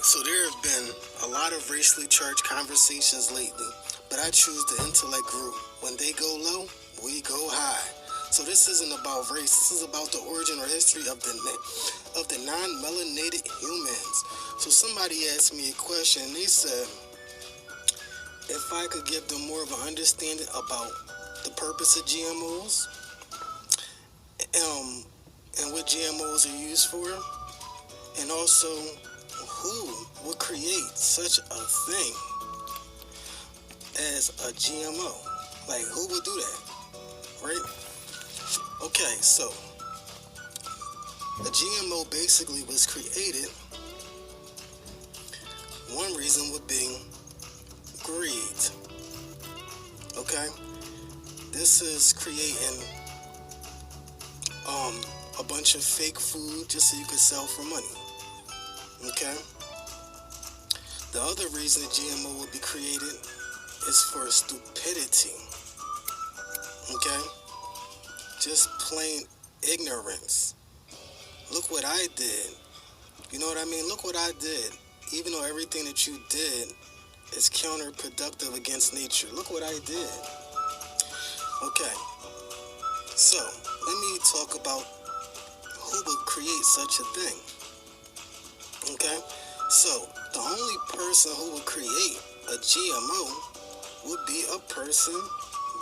So there have been a lot of racially charged conversations lately, but I choose the intellect group. When they go low, we go high. So this isn't about race. This is about the origin or history of the non-melanated humans. So somebody asked me a question. And they said if I could give them more of an understanding about the purpose of GMOs, and what GMOs are used for, and also who would create such a thing as a GMO? Like, who would do that, right? Okay, so a GMO basically was created. One reason would be greed. Okay, this is creating a bunch of fake food just so you could sell for money. Okay. The other reason a GMO would be created is for stupidity. Okay? Just plain ignorance. Look what I did. You know what I mean? Look what I did. Even though everything that you did is counterproductive against nature. Look what I did. Okay. So, let me talk about who would create such a thing. Okay? So, the only person who would create a GMO would be a person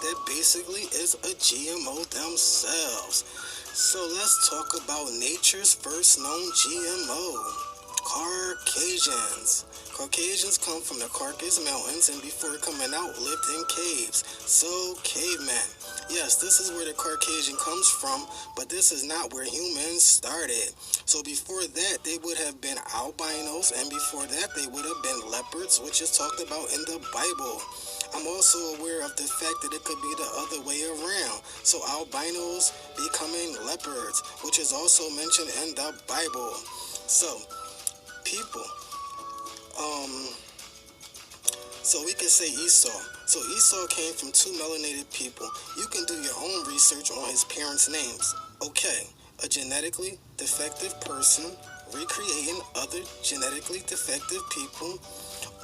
that basically is a GMO themselves. So, let's talk about nature's first known GMO, Caucasians. Caucasians come from the Caucasus Mountains and before coming out lived in caves. So, cavemen. Yes, this is where the Caucasian comes from, but this is not where humans started. So before that, they would have been albinos, and before that, they would have been leopards, which is talked about in the Bible. I'm also aware of the fact that it could be the other way around. So albinos becoming leopards, which is also mentioned in the Bible. So, people, so we can say Esau. So Esau came from two melanated people. You can do your own research on his parents' names. Okay, a genetically defective person recreating other genetically defective people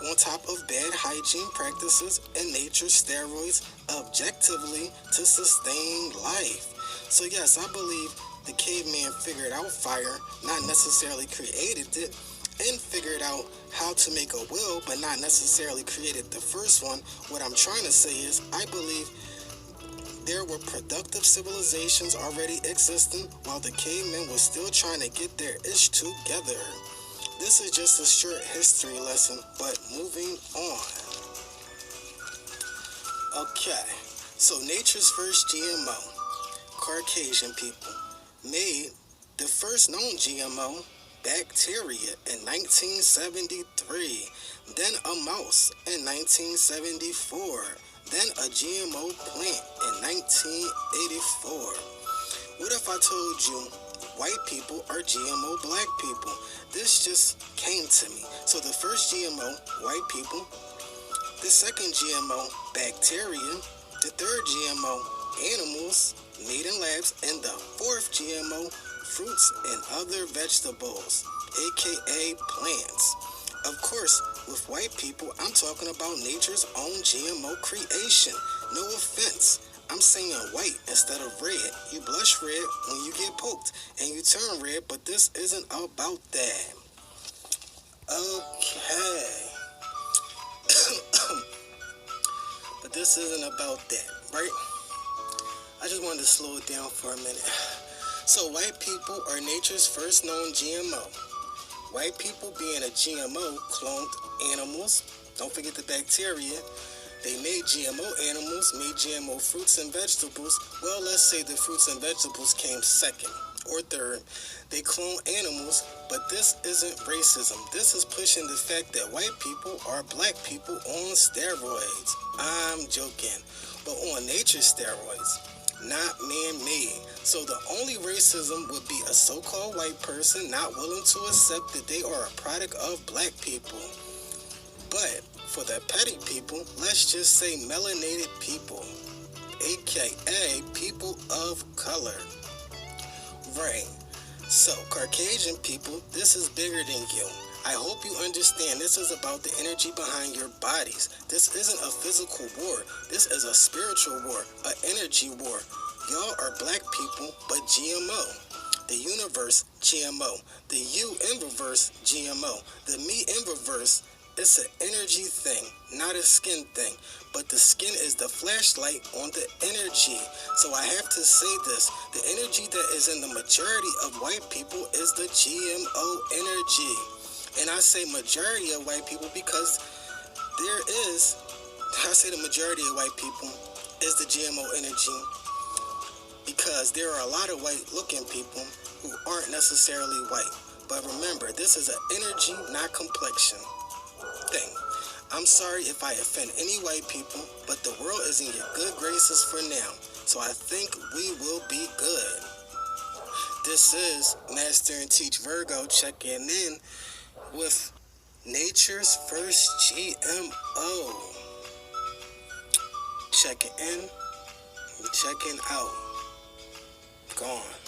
on top of bad hygiene practices and nature's steroids objectively to sustain life. So yes, I believe the caveman figured out fire, not necessarily created it, and figured out how to make a will, but not necessarily created the first one. What I'm trying to say is, I believe there were productive civilizations already existing while the cavemen were still trying to get their ish together. This is just a short history lesson, but moving on. Okay, so nature's first GMO, Caucasian people, made the first known GMO, bacteria, in 1973, then a mouse in 1974, then a GMO plant in 1984. What if I told you white people are GMO black people? This just came to me. So the first GMO, white people, the second GMO, bacteria, the third GMO, animals made in labs, and the fourth GMO, fruits and other vegetables, aka plants. Of course, with white people, I'm talking about nature's own GMO creation. No offense, I'm saying white instead of red. You blush red when you get poked, and you turn red, but this isn't about that. Okay. But this isn't about that, right? I just wanted to slow it down for a minute. So white people are nature's first known GMO. White people being a GMO cloned animals. Don't forget the bacteria. They made GMO animals, made GMO fruits and vegetables. Well, let's say the fruits and vegetables came second or third. They clone animals, but this isn't racism. This is pushing the fact that white people are black people on steroids. I'm joking, but on nature steroids, not man-made. So the only racism would be a so-called white person not willing to accept that they are a product of black people. But for the petty people, let's just say melanated people, aka people of color. Right. So Caucasian people, this is bigger than you. I hope you understand this is about the energy behind your bodies. This isn't a physical war. This is a spiritual war, an energy war. Y'all are black people, but GMO. The universe, GMO. The you in reverse, GMO. The me in reverse, it's an energy thing, not a skin thing. But the skin is the flashlight on the energy. So I have to say this. The energy that is in the majority of white people is the GMO energy. And I say majority of white people because I say the majority of white people is the GMO energy because there are a lot of white looking people who aren't necessarily white. But remember, this is an energy, not complexion thing. I'm sorry if I offend any white people, but the world is in your good graces for now. So I think we will be good. This is Master and Teach Virgo checking in with Nature's First GMO. Checking in, checking out. Gone.